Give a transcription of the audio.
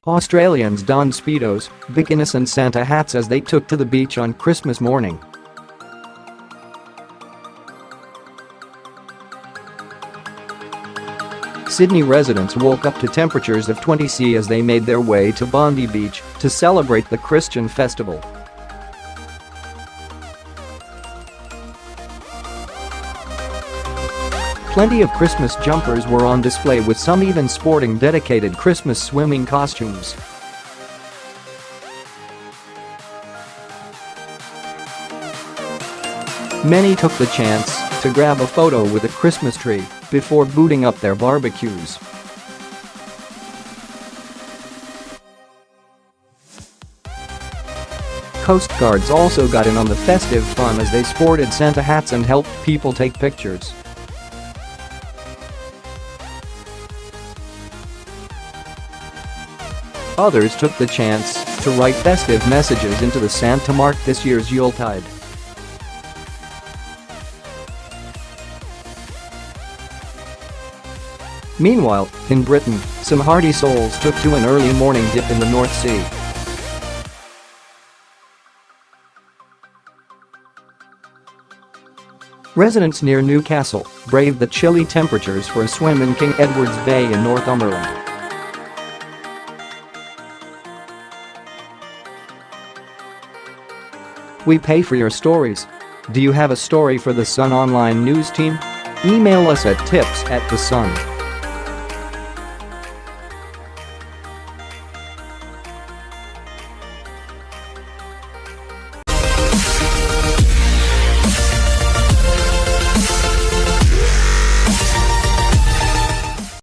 Australians donned Speedos, bikinis and Santa hats as they took to the beach on Christmas morning. Sydney residents woke up to temperatures of 20 degrees as they made their way to Bondi Beach to celebrate the Christian festival. Plenty of Christmas jumpers were on display, with some even sporting dedicated Christmas swimming costumes. Many took the chance to grab a photo with a Christmas tree before booting up their barbecues. Coast Guards also got in on the festive fun as they sported Santa hats and helped people take pictures. Others took the chance to write festive messages into the sand to mark this year's Yuletide. Meanwhile, in Britain, some hardy souls took to an early morning dip in the North Sea. Residents near Newcastle braved the chilly temperatures for a swim in King Edward's Bay in Northumberland. We pay for your stories. Do you have a story for the Sun online news team? Email us at tips@thesun.com.